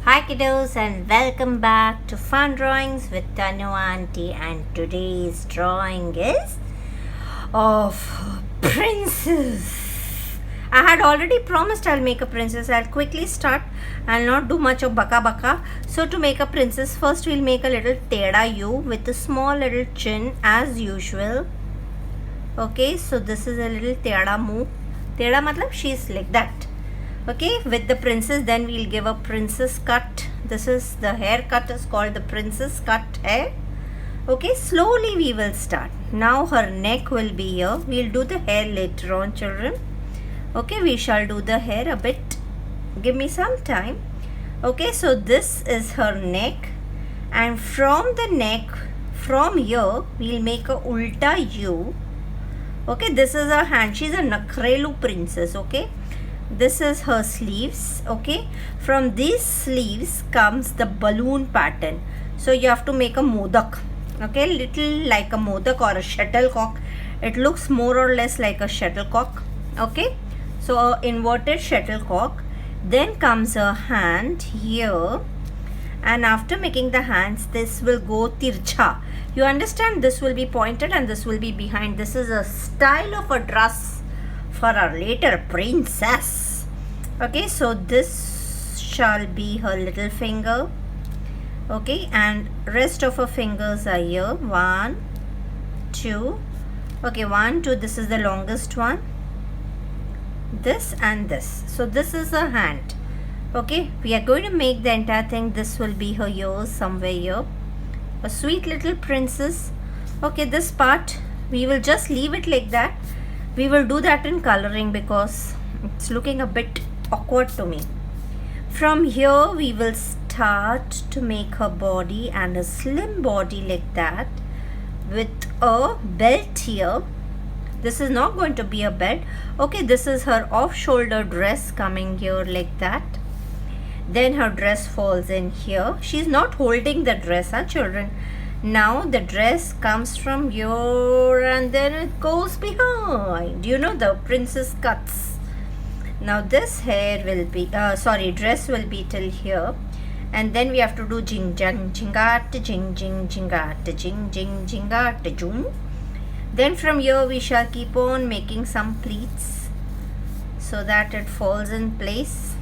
Hi kiddos and welcome back to Fun Drawings with Tanu Auntie, and today's drawing is of princess. I had already promised I'll make a princess. I'll quickly start. I'll not do much of baka baka. So to make a princess, first we'll make a little teda U with a small little chin as usual. Okay, so this is a little teda move. Teda matlab she's like that. Okay, with the princess, then we'll give a princess cut. This is the haircut is called the princess cut hair. Okay, slowly we will start. Now her neck will be here. We'll do the hair later on, children. Okay, we shall do the hair a bit. Give me some time. Okay, so this is her neck, and from the neck, from here, we'll make a ulta U. Okay, this is her hand. She's a Nakrelu princess. Okay, this is her sleeves. Okay, from these sleeves comes the balloon pattern. So you have to make a modak. Okay, little like a modak or a shuttlecock. It looks more or less like a shuttlecock. Okay, so a inverted shuttlecock. Then comes a hand here, and after making the hands, this will go tircha. You understand, this will be pointed and this will be behind. This is a style of a dress for our later princess. Okay, so this shall be her little finger. Okay, and rest of her fingers are here. 1, 2. Okay, 1, 2. This is the longest one. This and this. So this is her hand. Okay, we are going to make the entire thing. This will be her ears somewhere here. A sweet little princess. Okay, this part we will just leave it like that. We will do that in coloring because it's looking a bit awkward to me. From here we will start to make her body, and a slim body like that with a belt here. This is not going to be a belt. Okay, this is her off-shoulder dress coming here like that. Then her dress falls in here. She's not holding the dress, children. Now the dress comes from here and then it goes behind. You know, the princess cuts. Now this hair will be, dress will be till here. And then we have to do jing jang jingat jing jing jingat jing jing jingat jung. Then from here we shall keep on making some pleats so that it falls in place.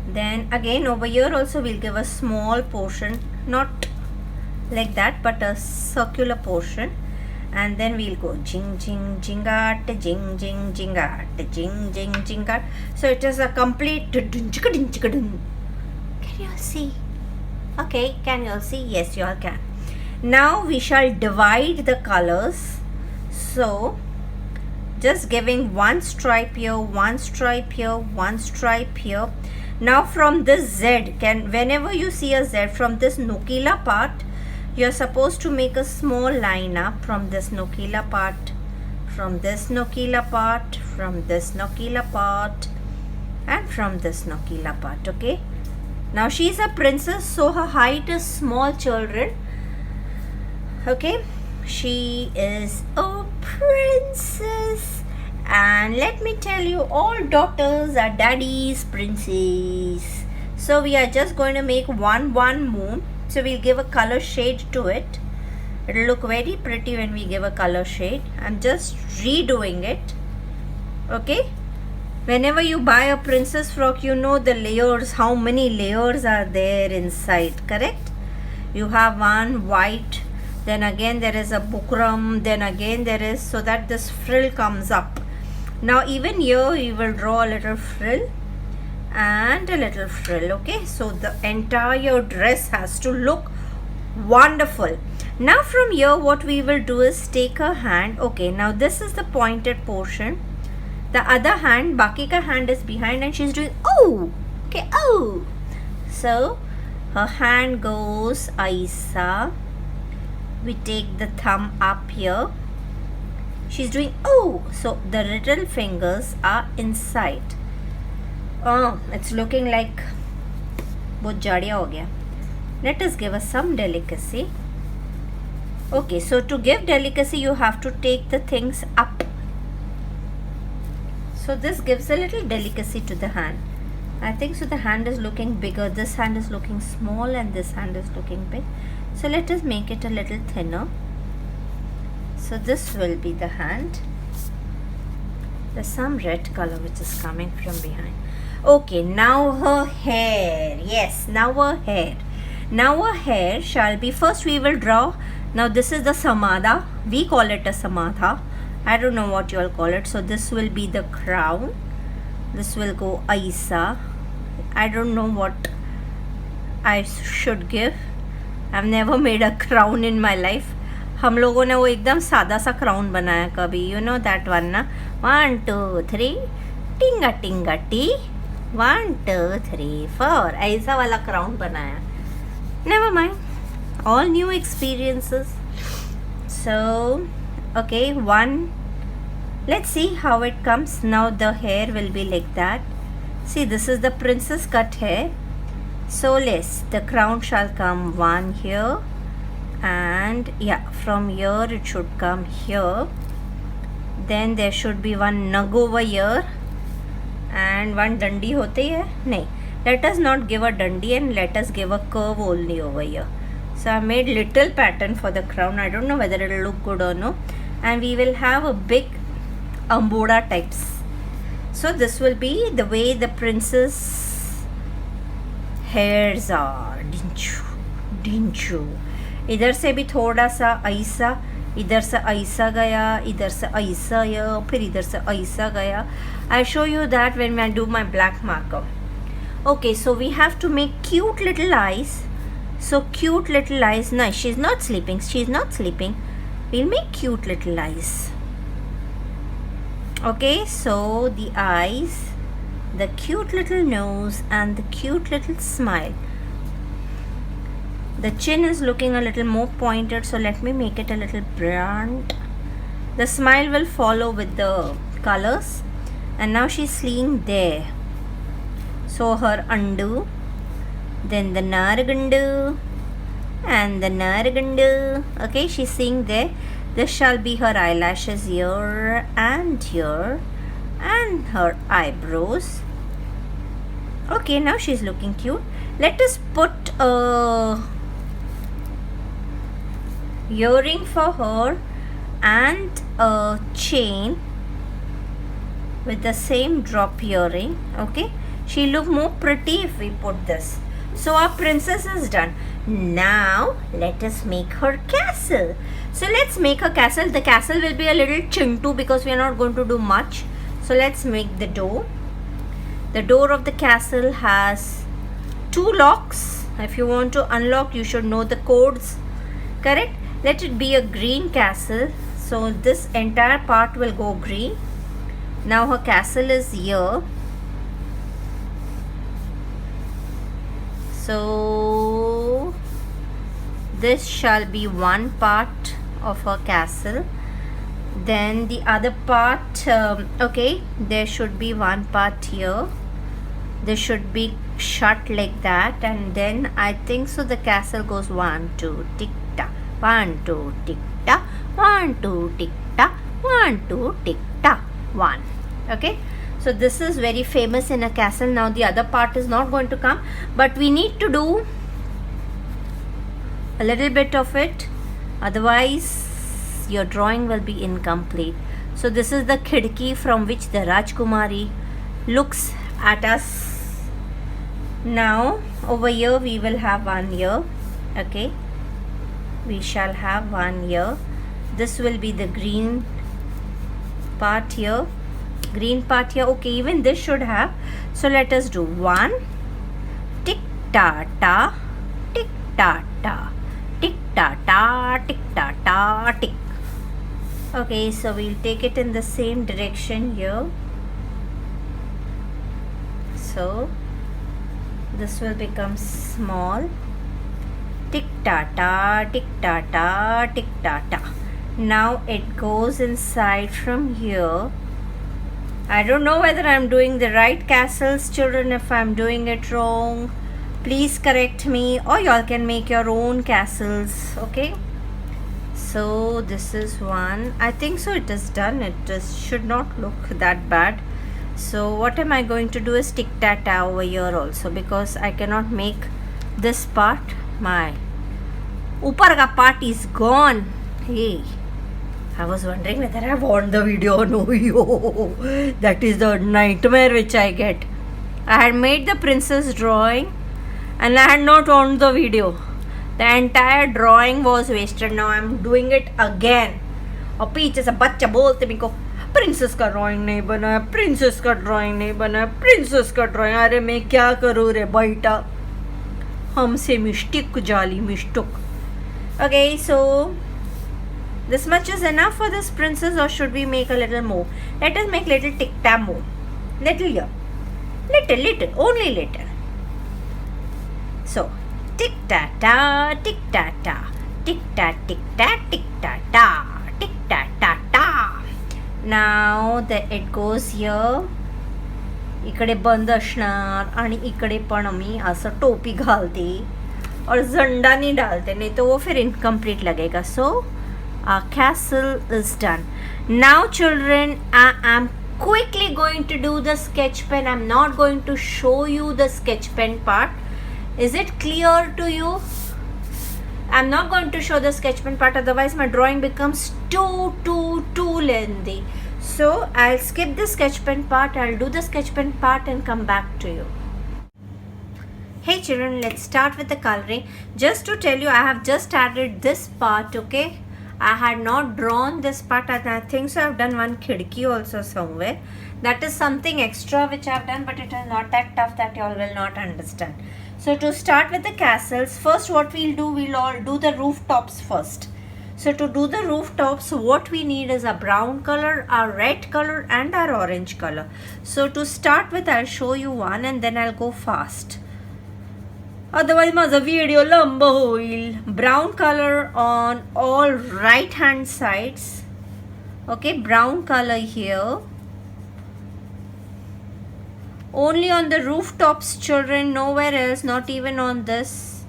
Then again over here also we'll give a small portion, not like that but a circular portion, and then we'll go jing jing jingat jing jing jingat jing jing jingat. So it is a complete. Can you all see? Okay, can you all see? Yes, you all can. Now we shall divide the colors. So just giving one stripe here, one stripe here, one stripe here. Now from this Z, whenever you see a Z, from this nokila part, you're supposed to make a small line up from this nokila part, from this nokila part, from this nokila part, and from this nokila part. Okay. Now she's a princess, so her height is small, children. Okay. She is a princess. And let me tell you, all daughters are daddy's princess. So we are just going to make one moon. So we'll give a color shade to it. It'll look very pretty when we give a color shade. I'm just redoing it. Okay. Whenever you buy a princess frock, you know the layers, how many layers are there inside, correct? You have one white, then again there is a bukram, then again there is, so that this frill comes up. Now even here you will draw a little frill and a little frill. Okay, so the entire dress has to look wonderful. Now from here what we will do is take a hand. Okay, now this is the pointed portion. The other hand, baki ka hand is behind and she's doing oh. Okay, oh. So her hand goes Aisa. We take the thumb up here. She's doing oh. So the little fingers are inside. Oh, it's looking like bahut jadiya ho gaya. Let us give us some delicacy. Okay, so to give delicacy you have to take the things up. So this gives a little delicacy to the hand. I think so the hand is looking bigger, this hand is looking small, and this hand is looking big. So let us make it a little thinner. So this will be the hand. There's some red color which is coming from behind. Okay, now her hair. Yes, now her hair. Now her hair shall be, first we will draw. Now this is the samadha. We call it a samadha. I don't know what you all call it. So this will be the crown. This will go aisa. I don't know what I should give. I've never made a crown in my life. हम लोगों ने वो एकदम सादा सा crown बनाया कभी, you know that one ना, 1 2 3 टिंगा टिंगा टी, 1 2 3 4, ऐसा वाला क्राउन बनाया. Never mind, all new experiences. So okay, one, let's see how it comes. Now the hair will be like that. See, this is the princess cut hair. So let's, the crown shall come one here, and yeah, from here it should come here. Then there should be one nug over here, and one dandi hote hai. Nahi, let us not give a dandi, and let us give a curve only over here. So I made little pattern for the crown. I don't know whether it will look good or no. And we will have a big amboda types. So this will be the way the princess hairs are. Dinchu. इधर से भी थोड़ा सा ऐसा, इधर से ऐसा गया, इधर से ऐसा गया, फिर इधर से ऐसा गया. I show you that when I do my black marker. Okay, so we have to make cute little eyes. So cute little eyes. No, she's not sleeping. She's not sleeping. We'll make cute little eyes. Okay, so the eyes, the cute little nose, and the cute little smile. The chin is looking a little more pointed, so let me make it a little blunt. The smile will follow with the colors. And now she's seeing there. So her andu, then the naragundu, and the naragundu. Okay, she's seeing there. This shall be her eyelashes here and here, and her eyebrows. Okay, now she's looking cute. Let us put a earring for her and a chain with the same drop earring. Okay, she'll look more pretty if we put this. So our princess is done. Now let us make her castle. So let's make a castle. The castle will be a little chintu because we are not going to do much. So let's make the door. The door of the castle has 2 locks. If you want to unlock, you should know the codes. Correct? Let it be a green castle. So this entire part will go green. Now her castle is here. So this shall be one part of her castle. Then the other part, okay, there should be one part here. This should be shut like that, and then I think so the castle goes 1 2 tick ta, 1 2 tick ta, 1 2 tick ta, 1 2 tick ta, 1. Okay, so this is very famous in a castle. Now the other part is not going to come, but we need to do a little bit of it, otherwise your drawing will be incomplete. So this is the khidki from which the Rajkumari looks at us. Now over here we will have one ear. Okay, we shall have one ear. This will be the green part here, green part here. Okay, even this should have. So let us do 1 tick ta ta, tick ta ta, tick ta ta, tick ta ta, tick. Okay, so we'll take it in the same direction here. So this will become small. Tick ta ta, tick ta ta, tick ta ta. Now it goes inside from here. I don't know whether I'm doing the right castles, children. If I'm doing it wrong, please correct me, or y'all can make your own castles. Okay, so this is one. I think so it is done. It just should not look that bad. So what am I going to do is tic-tac-toe over here also, because I cannot make this part. My upar ka part is gone. Hey, I was wondering whether I want the video or no. Yo, that is the nightmare which I get. I had made the princess drawing and I had not on the video. The entire drawing was wasted. Now I'm doing it again. और पीछे से बच्चा बोलते मेरे को princess का drawing नहीं बना है, प्रिंसेस का ड्राइंग नहीं बना है, प्रिंसेस का ड्राइंग. अरे मैं क्या करूँ रे बेटा, हमसे मिस्टेक जाली mistake. Okay, so this much is enough for this princess, or should we make a little more? Let us make little tic-tac more. Little here. Little, only little. So, tic-tac-ta, tic-tac-ta, tic-tac, tic-tac, tic-tac-ta, tic-tac-ta-ta. Now that it goes here, इकडे बंद असणार आणि इकडे पण मी असं टोपी घालते और झंडा नहीं डालते, नहीं तो वो फिर इनकम्प्लीट लगेगा. सो our castle is done. Now children, I am quickly going to do the sketch pen. I'm not going to show you the sketch pen part. Is it clear to you? I'm not going to show the sketch pen part, otherwise my drawing becomes too lengthy. So I'll skip the sketch pen part. I'll do the sketch pen part and come back to you. Hey children, let's start with the coloring. Just to tell you, I have just added this part, okay? I had not drawn this part, and I think so I've done one khidki also somewhere. That is something extra which I've done, but it is not that tough that you all will not understand. So to start with the castles, first what we'll do, we'll all do the rooftops first. So to do the rooftops, what we need is a brown color, a red color and our orange color. So to start with, I'll show you one and then I'll go fast. Otherwise माझा video लंब होईल. Brown color on all right hand sides. Okay, brown color here. Only on the rooftops children, nowhere else, not even on this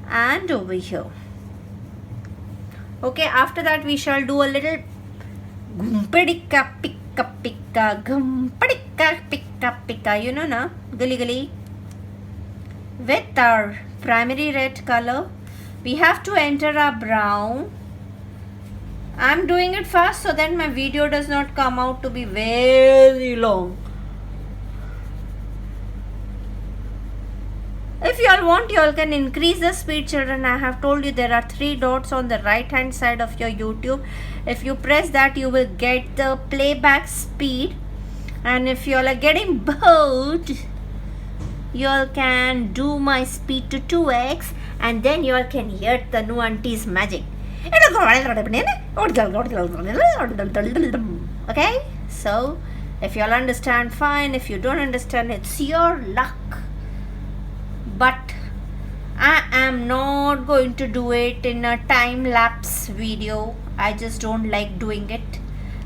and over here. Okay, after that we shall do a little gumpadika pika pika, gumpadika pika pika, you know na, gali gali. With our primary red color, we have to enter our brown. I'm doing it fast so that my video does not come out to be very long. If you all want, you all can increase the speed children. I have told you there are 3 dots on the right hand side of your YouTube. If you press that, you will get the playback speed. And if you all are getting bored, you all can do my speed to 2x and then you all can hear the new auntie's magic. Okay, so if you all understand, fine. If you don't understand, it's your luck. But I am not going to do it in a time-lapse video. I just don't like doing it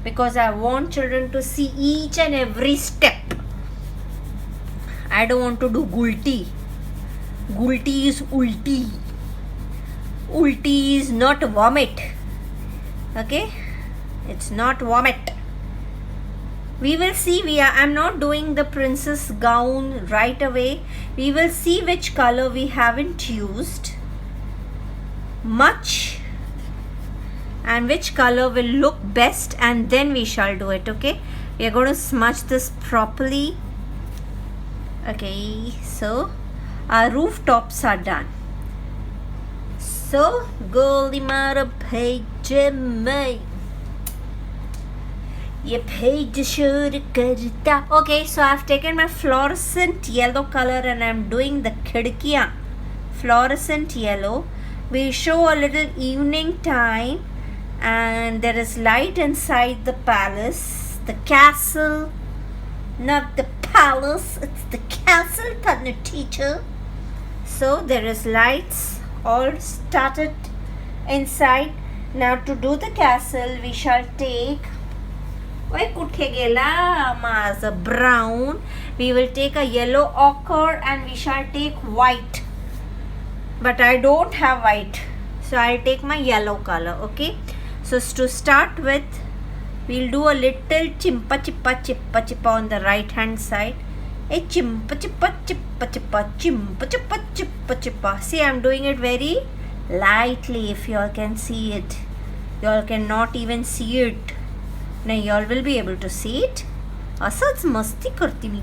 because I want children to see each and every step. I don't want to do gulti. Gulti is ulti. Ulti is not vomit. Okay? It's not vomit. We will see. I'm not doing the princess gown right away. We will see which color we haven't used much and which color will look best, and then we shall do it. Okay? We are going to smudge this properly. Okay, so our rooftops are done. So Goldie Mara page me. Ye page should karta. Okay, so I've taken my fluorescent yellow color and I'm doing the khidkiyan. Fluorescent yellow. We show a little evening time and there is light inside the palace, the castle, not the palace, it's the castle, Tanya teacher. So there is lights all started inside. Now to do the castle, we shall take brown. We will take a yellow ochre and we shall take white. But I don't have white, so I'll take my yellow color. Okay, so to start with, We'll do a little chimpa chippa on the right hand side. A chimpa chippa. See, I'm doing it very lightly. If you all can see it, you all cannot even see it. Now you all will be able to see it. Asats masti karti me.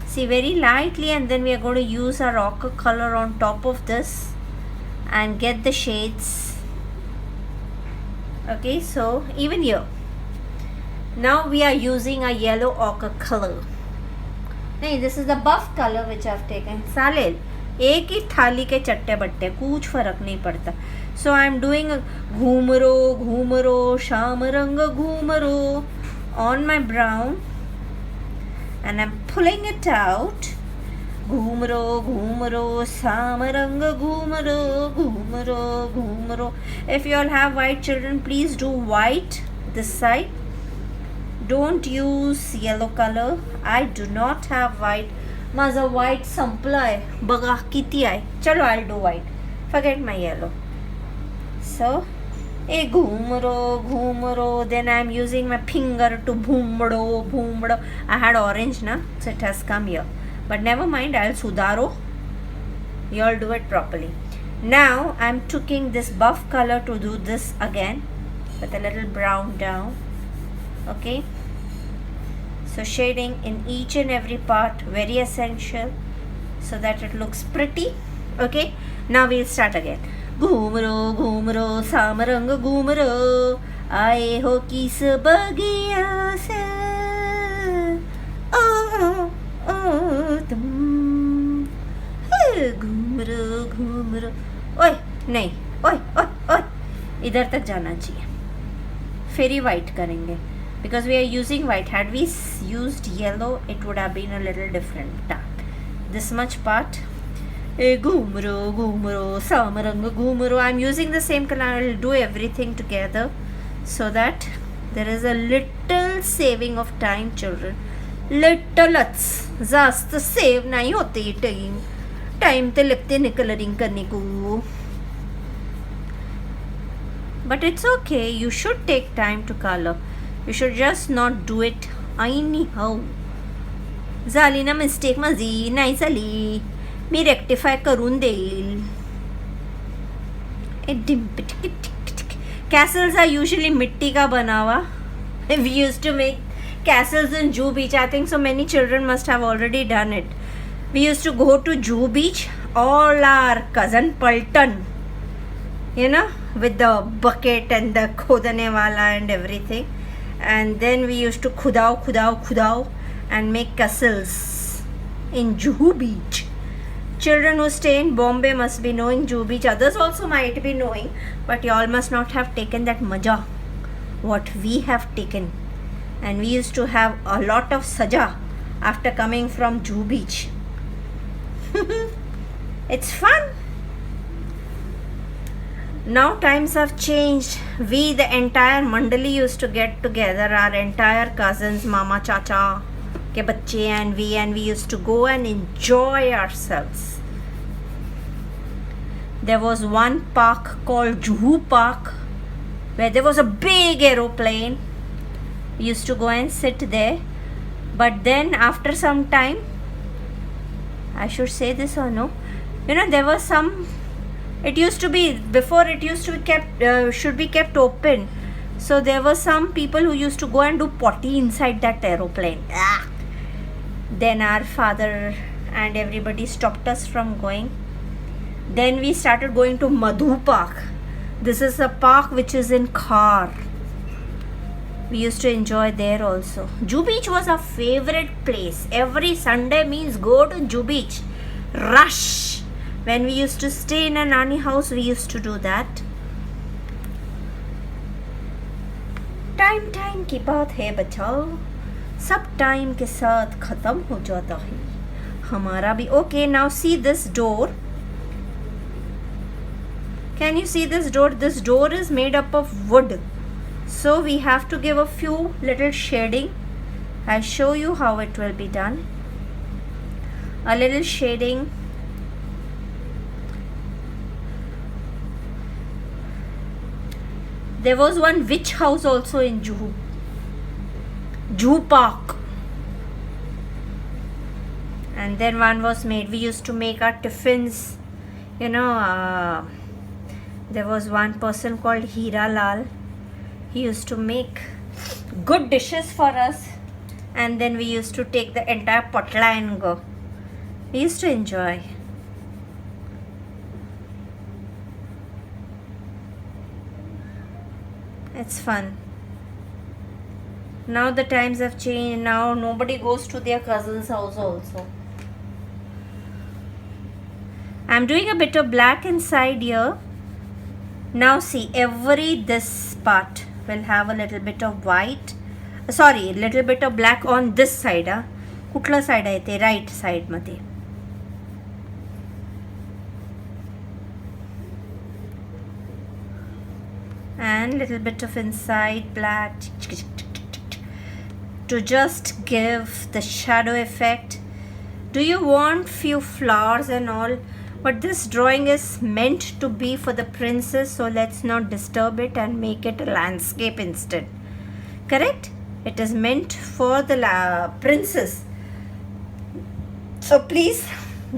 See, very lightly, and then we are going to use our ochre color on top of this and get the shades. Okay, so even here. Now we are using a yellow ochre color. नहीं, this is the buff color which I've taken. सालेल एक ही थाली के चट्टे बट्टे, कुछ फर्क नहीं पड़ता. So I'm doing घूमरो शाम रंग घूमरो on my brown, and I'm pulling it out. घूमरो शाम रंग घूमरो. If you all have white children, please do white this side. Don't use yellow color. I do not have white. माझा white संपला आहे. बघा किती आहे. चलो, I'll do white. Forget my yellow. So, A घूमरो. Then I'm using my finger to भूमड़ो. I had orange na, so it has come here. But never mind, I'll sudaro. You all do it properly. Now I'm taking this buff color to do this again with a little brown down. Okay, so shading in each and every part, very essential, so that it looks pretty. Okay, now we'll start again. घूमरो शाम रंग घूमरो, आए हो किस बगिया से, ओ तुम. घूमरो. ओए नहीं, ओए इधर तक जाना चाहिए. फिर ही white करेंगे, because we are using white. Had we used yellow, it would have been a little different. This much part. घूमरो शाम रंग घूमरो. I'm using the same color. I will do everything together so that there is a little saving of time, children. Littleच जास्त save नहीं होते time तो लगते हैं colouring करने को. But it's okay. You should take time to color. You should just not do it anyhow. झाली ना मिस्टेक माझी, नाही झाली, मी रेक्टिफाय करून देईल. Castles are usually मिट्टी का बना हुआ. We used to make castles in Juhu Beach. I think so many children must have already done it. We used to go to Juhu Beach, all our cousin Paltan, with the bucket and the khodane wala and everything. And then we used to khudao and make castles in Juhu Beach. Children who stay in Bombay must be knowing Juhu Beach. Others also might be knowing, but you all must not have taken that maja what we have taken. And we used to have a lot of saja after coming from Juhu Beach. It's fun. Now times have changed. We, the entire mandali, used to get together, our entire cousins, mama, chacha ke bacche, and we used to go and enjoy ourselves. There was one park called Juhu Park where there was a big aeroplane. We used to go and sit there. But then after some time, I should say this or no, there was some, it used to be, before it used to be kept, should be kept open. So there were some people who used to go and do potty inside that aeroplane. Then our father and everybody stopped us from going. Then we started going to Madhu Park. This is a park which is in Khar. We used to enjoy there also. Juhu Beach was our favorite place. Every Sunday means go to Juhu Beach. Rush. When we used to stay in a nanny house, we used to do that. Time की बात है बच्चों. सब time के साथ खत्म हो जाता है. हमारा भी. Okay, now see this door. Can you see this door? This door is made up of wood. So we have to give a few little shading. I'll show you how it will be done. A little shading. There was one witch house also in Juhu. Zoo Park. And then one was made, we used to make our tiffins, there was one person called Hira Lal. He used to make good dishes for us, and then we used to take the entire potla and go. We used to enjoy. It's fun. Now the times have changed. Now nobody goes to their cousin's house also. I'm doing a bit of black inside here. Now see, this part will have a little bit of white. Sorry, little bit of black on this side. Kutla side aite, right side mate. And little bit of inside black to just give the shadow effect. Do you want few flowers and all? But this drawing is meant to be for the princess, so let's not disturb it and make it a landscape instead. Correct? It is meant for the princess. So please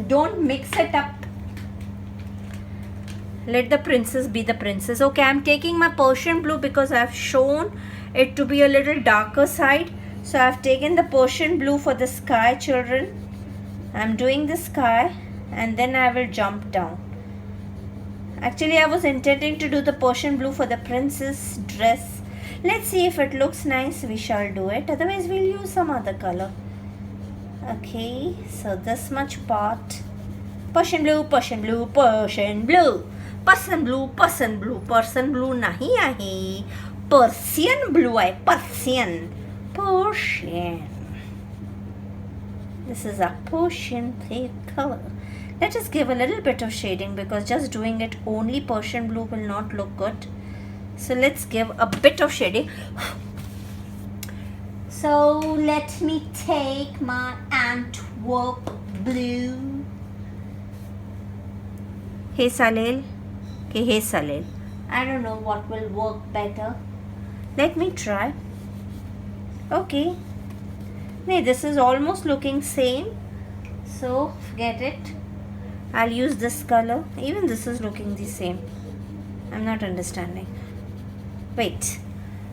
don't mix it up. Let the princess be the princess. Okay, I'm taking my Persian blue because I've shown it to be a little darker side. So I've taken the Persian blue for the sky, children. I'm doing the sky and then I will jump down. Actually, I was intending to do the Persian blue for the princess dress. Let's see if it looks nice. We shall do it. Otherwise, we'll use some other color. Okay, so this much part. Persian blue, Persian blue, Persian blue. Persian blue, Persian blue, Persian blue nahi ahe. Persian blue hai, Persian. Persian. This is a Persian pale color. Let us give a little bit of shading because just doing it only Persian blue will not look good. So let's give a bit of shading. So let me take my Antwerp blue. Hey Salil. Okay, hey Salil. I don't know what will work better. Let me try. Okay. Nee, this is almost looking same. So forget it. I'll use this color. Even this is looking the same. I'm not understanding. Wait.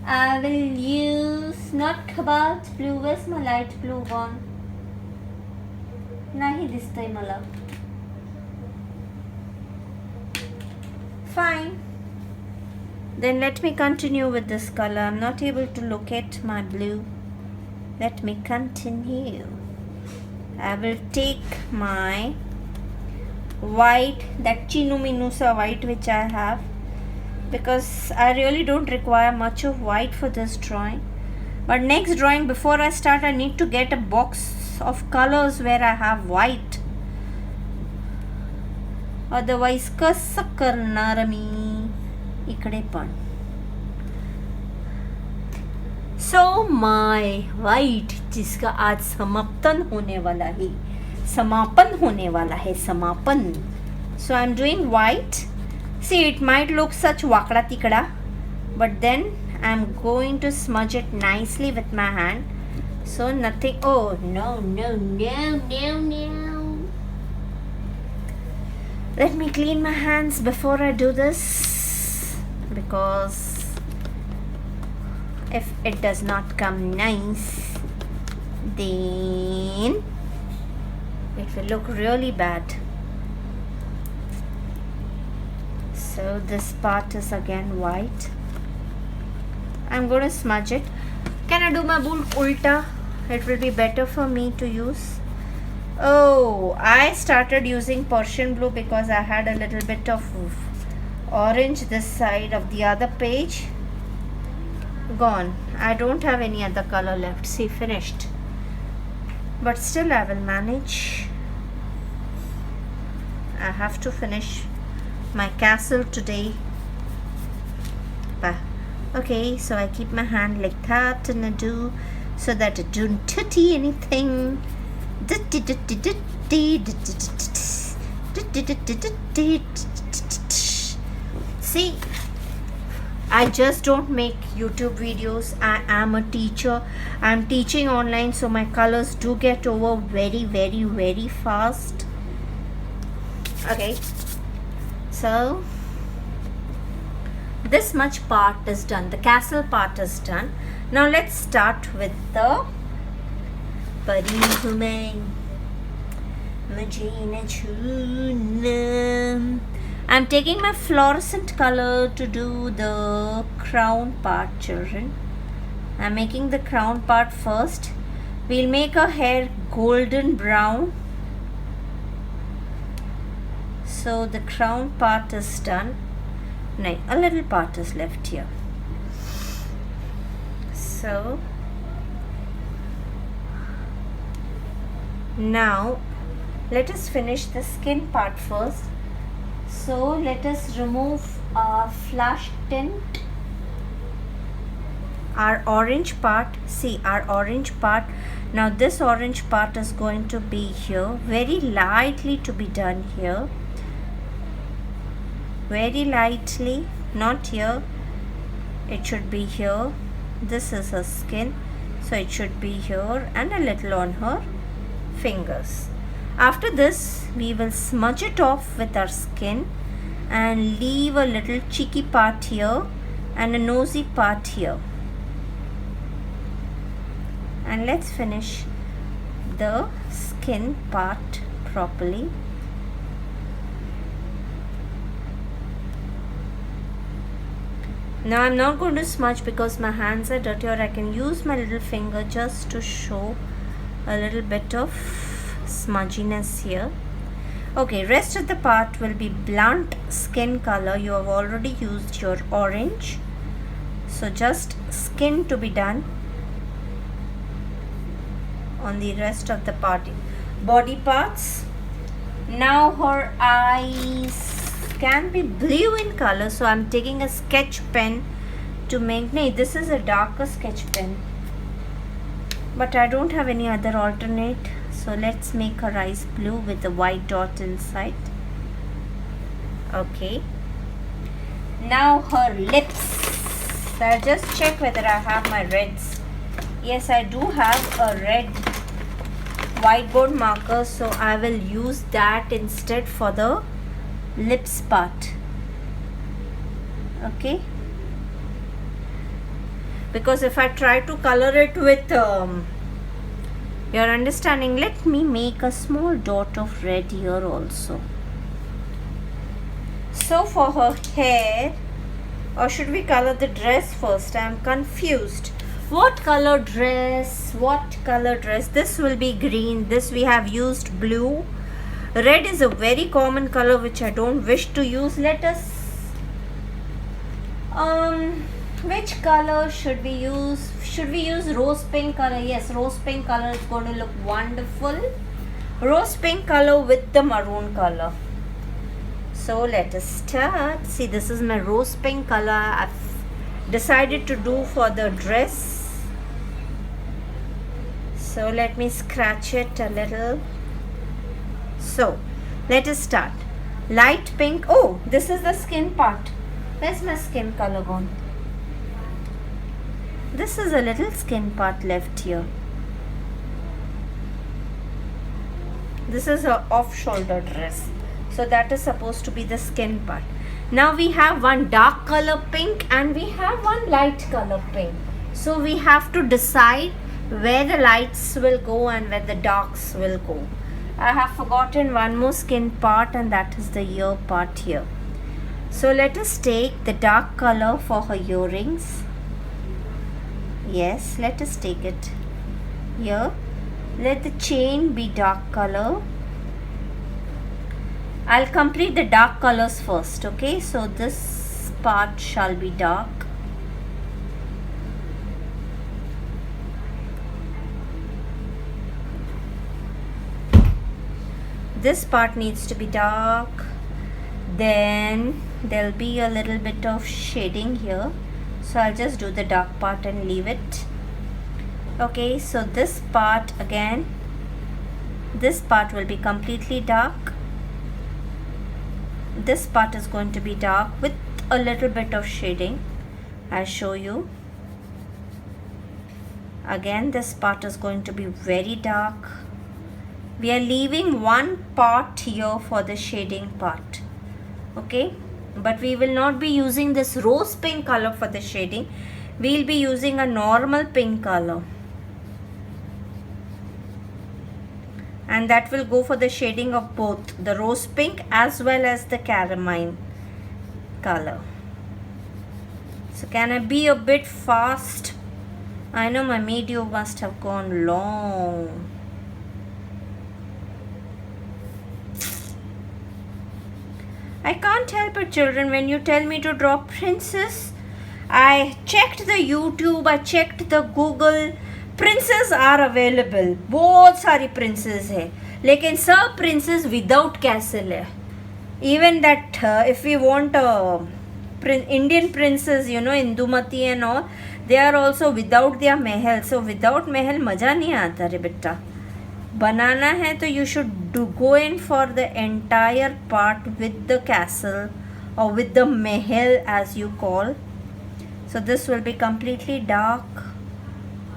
I will use not cobalt blue. Where's my light blue one? Nahi distay mala. Fine. Then let me continue with this color. I'm not able to locate my blue. Let me continue. I will take my white, that Chinu Minusa white which I have, because I really don't require much of white for this drawing. But next drawing, before I start, I need to get a box of colors where I have white. Otherwise, kasa karnar mi ikade pan. So my white जिसका आज समापन होने वाला है, समापन होने वाला है, समापन. So I'm doing white. See, it might look such wakda tikda, but then I'm going to smudge it nicely with my hand. So nothing. Oh no. Let me clean my hands before I do this, because if it does not come nice, then it will look really bad. So this part is again white. I'm going to smudge it. Can I do my bool ulta? It will be better for me to use. Oh, I started using Persian blue because I had a little bit of orange this side of the other page. Gone. I don't have any other color left. See, finished. But still I will manage. I have to finish my castle today. Okay, so I keep my hand like that and I do so that it don't tutty anything. See, I just don't make YouTube videos. I am a teacher. I'm teaching online, so my colors do get over very, very, very fast. Okay, so this much part is done. The castle part is done. Now let's start with the Pari Humay Majina Chuna. I'm taking my fluorescent color to do the crown part, children. I'm making the crown part first. We'll make her hair golden brown. So the crown part is done. No, a little part is left here. So now let us finish the skin part first. So let us remove our flash tint, our orange part. See, our orange part. Now this orange part is going to be here, very lightly to be done here, very lightly, not here. It should be here. This is her skin, so it should be here, and a little on her fingers. After this, we will smudge it off with our skin and leave a little cheeky part here and a nosy part here. And let's finish the skin part properly. Now I'm not going to smudge because my hands are dirty, or I can use my little finger just to show a little bit of smudginess here. Okay, rest of the part will be blunt skin color. You have already used your orange, so just skin to be done on the rest of the body parts. Now her eyes can be blue in color, so I'm taking a sketch pen to make. No, this is a darker sketch pen, but I don't have any other alternate. So let's make her eyes blue with the white dot inside. Okay. Now her lips. I'll just check whether I have my reds. Yes, I do have a red whiteboard marker, so I will use that instead for the lips part. Okay. Because if I try to color it with your understanding, let me make a small dot of red here also. So for her hair, or should we color the dress first? I am confused. What color dress? What color dress? This will be green. This we have used blue. Red is a very common color which I don't wish to use. Let us which color should we use? Should we use rose pink color? Yes, rose pink color is going to look wonderful. Rose pink color with the maroon color. So let us start. See, this is my rose pink color I've decided to do for the dress. So let me scratch it a little. So let us start. Light pink. Oh, this is the skin part. Where's my skin color gone? This is a little skin part left here. This is a off-shoulder dress, so that is supposed to be the skin part. Now we have one dark color pink and we have one light color pink. So we have to decide where the lights will go and where the darks will go. I have forgotten one more skin part, and that is the ear part here. So let us take the dark color for her earrings. Yes, let us take it here. Let the chain be dark color. I'll complete the dark colors first. Okay, so this part shall be dark. This part needs to be dark. Then there'll be a little bit of shading here, so I'll just do the dark part and leave it. Okay, so this part again, this part will be completely dark. This part is going to be dark with a little bit of shading. I'll show you. Again, this part is going to be very dark. We are leaving one part here for the shading part. Okay, but we will not be using this rose pink color for the shading. We'll be using a normal pink color. And that will go for the shading of both the rose pink as well as the carmine color. So can I be a bit fast? I know my video must have gone long. I can't help it, children, when you tell me to draw princess. I checked the YouTube, I checked the Google. Princess are available, बहुत सारी princess है, लेकिन सब princess without castle है. Even that if we want Indian princess, you know, Indumati and all, they are also without their mahal. So without महल मज़ा नहीं आता रे बेटा. बनाना है तो you should go in for the entire part with the castle और विद द महल as you call. So this will be completely dark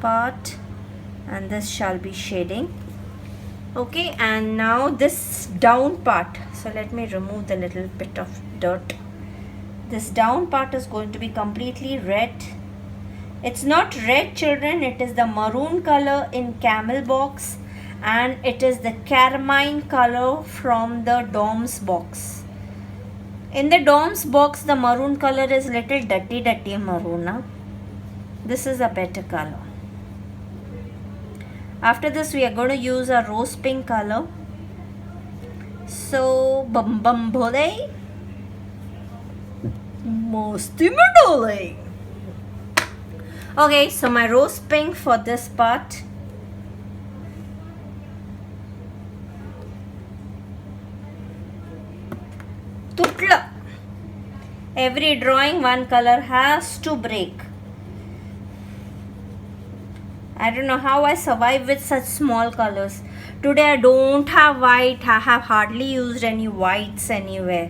part and this shall be shading. Okay, and now this down part, so let me remove the little bit of dirt. This down part is going to be completely red. It's not red, children, it is the maroon color in Camel box, and it is the carmine color from the Dom's box. In the Dom's box, the maroon color is little dirty maroon. Huh? This is a better color. After this, we are going to use a rose pink color. So, bum bum bole, masti mein dole. Okay, so my rose pink for this part. Tutla. Every drawing, one color has to break. I don't know how I survive with such small colors. Today I don't have white. I have hardly used any whites anywhere.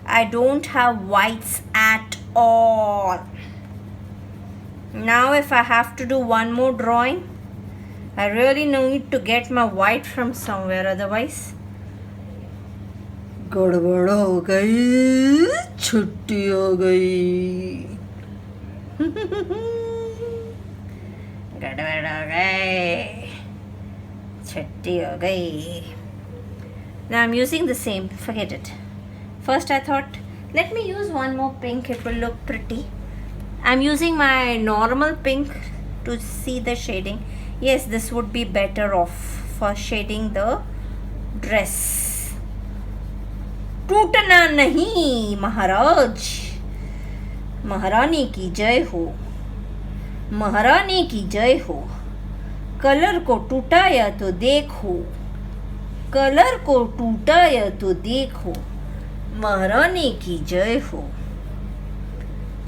I don't have whites at all. Now if I have to do one more drawing, I really need to get my white from somewhere. Otherwise, गड़बड़ हो गई, छुट्टी हो गई. गड़बड़ हो गई, छुट्टी हो गई. Now I'm using the same, forget it. First I thought, let me use one more pink, it will look pretty. I'm using my normal pink to see the shading. Yes, this would be better off for shading the dress. टूटना नहीं महाराज, महारानी की जय हो, महारानी की जय हो. कलर को टूटाया तो देखो, कलर को टूटाया तो देखो, महारानी की जय हो.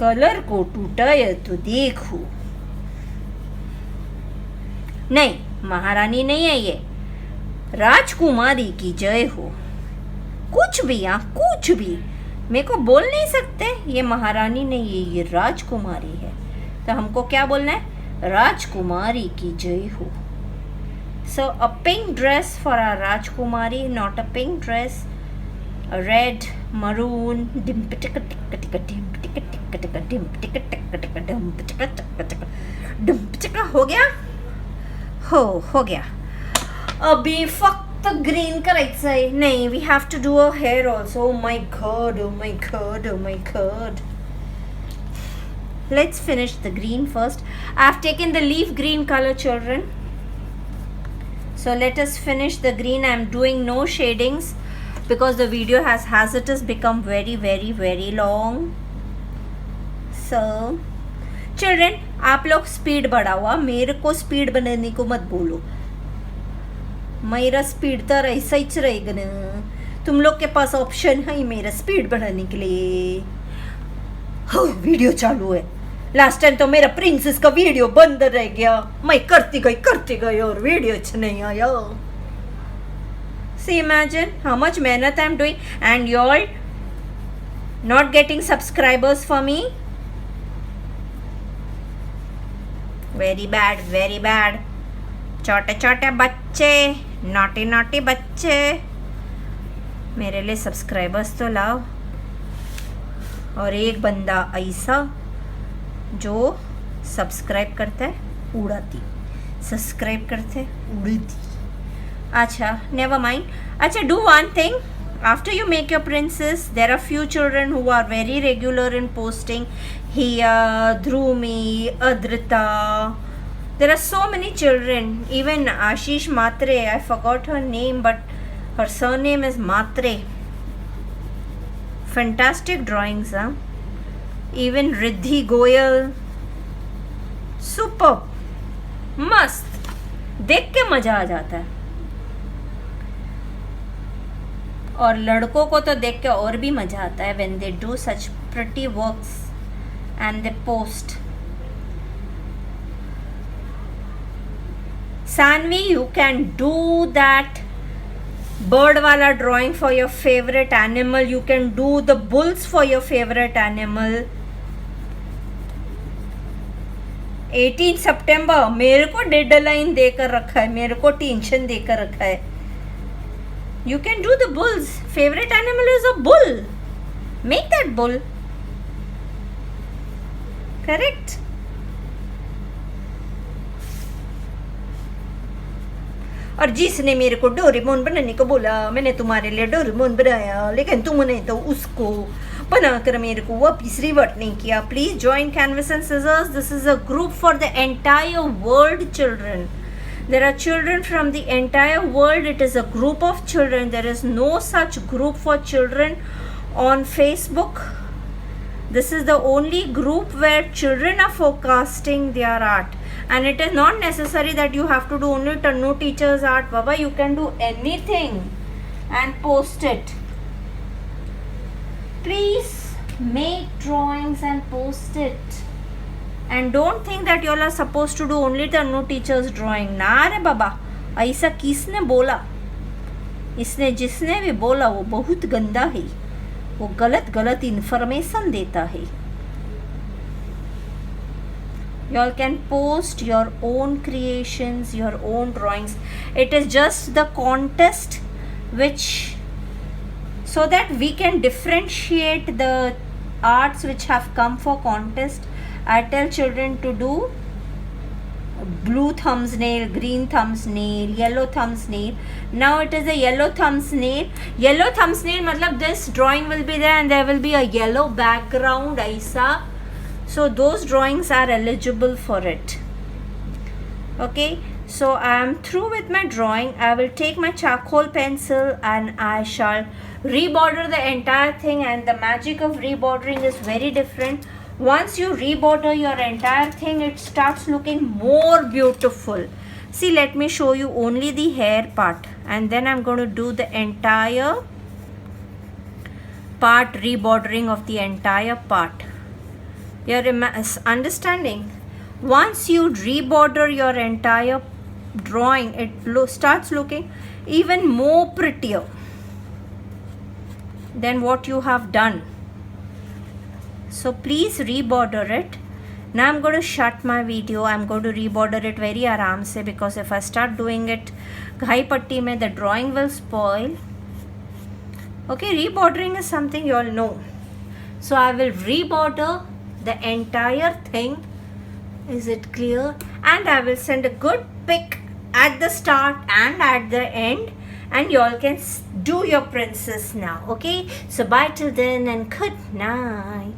कलर को टूटाया तो देखो. नहीं, महारानी नहीं है ये, राजकुमारी की जय हो. कुछ भी, यहाँ कुछ भी मेरे को बोल नहीं सकते. ये महारानी नहीं है, ये राजकुमारी है. तो हमको क्या बोलना है? राजकुमारी की जय हो. सो अ pink dress for a Rajkumari, not a pink dress, a red, maroon, हो गया. हो गया. अभी फक्त ग्रीन करायचं आहे. नाही, we have to do a hair also. Oh my god, oh my god, oh my god. Let's finish the green first. I have taken the leaf green color, children. So let us finish the green. I am doing no shadings because the video has it has become very long. So children, आप लोग speed बढ़ाओ. मेरे को speed बनाने को मत बोलो. मेरा स्पीड तो ऐसा ही रहेगा ना. तुम लोग के पास ऑप्शन है मेरा स्पीड बढ़ाने के लिए. हाँ, वीडियो चालू है. लास्ट टाइम तो मेरा प्रिंसेस का वीडियो बंद रह गया. मैं करती गई और वीडियो अच्छा नहीं आया. See, imagine how much मेहनत I'm doing and you're not getting subscribers for me. Very bad, very bad. छोटे छोटे बच्चे, नॉटी नॉटी बच्चे, मेरे लिए सब्सक्राइबर्स तो लाओ. और एक बंदा ऐसा जो सब्सक्राइब करता है उड़ाती, सब्सक्राइब करते उड़ती. अच्छा, never mind. अच्छा, do one thing. After you make your princess, there are few children who are very regular in posting. Here, Dhrumi, Adrita. There are so many children. Even Ashish Matre, I forgot her name, but her surname is Matre. Fantastic drawings, huh? Even Riddhi Goyal. Superb. मस्त, देख के मजा आ जाता है. और लड़कों को तो देख के और भी मजा आता है when they do such pretty works and they post. Sanvi, you can do that bird wala drawing for your favorite animal. You can do the bulls for your favorite animal. 18 सितंबर मेरे को डेडलाइन देकर रखा है, मेरे को tension देकर रखा है. You can do the bulls. Favorite animal is a bull. Make that bull. Correct? और जिसने मेरे को डोरेमोन बनाने को बोला, मैंने तुम्हारे लिए डोरेमोन बनाया, लेकिन तुमने तो उसको बनाकर मेरे को वापिस रिवर्ट नहीं किया. Please join canvas and scissors. This is a group for the entire world children. There are children from the entire world. It is a group of children. There is no such group for children on Facebook. This is the only group where children are forecasting their art. And it is not necessary that you have to do only Tannu teacher's art. Baba, you can do anything and post it. Please make drawings and post it. And don't think that you all are supposed to do only Tannu teacher's drawing. ना रे बाबा, ऐसा किसने बोला? इसने जिसने भी बोला वो बहुत गंदा है, वो गलत गलत इन्फॉर्मेशन देता है. You all can post your own creations, your own drawings. It is just the contest which, so that we can differentiate the arts which have come for contest. I tell children to do blue thumbs nail, green thumbs nail, yellow thumbs nail. Now it is a yellow thumbs nail. Yellow thumbs nail matlab this drawing will be there and there will be a yellow background aisa. So those drawings are eligible for it. Okay, so I am through with my drawing. I will take my charcoal pencil and I shall reborder the entire thing, and the magic of rebordering is very different. Once you reborder your entire thing, it starts looking more beautiful. See, let me show you only the hair part, and then I'm going to do the entire part, rebordering of the entire part. You're understanding? Once you reborder your entire drawing, it starts looking even more prettier than what you have done. So please reborder it. Now I'm going to shut my video. I'm going to reborder it very aram se, because if I start doing it ghai patti mein, the drawing will spoil. Okay, rebordering is something you all know. So I will reborder the entire thing. Is it clear? And I will send a good pic at the start and at the end, and you all can do your princess now. Okay, so bye till then and good night.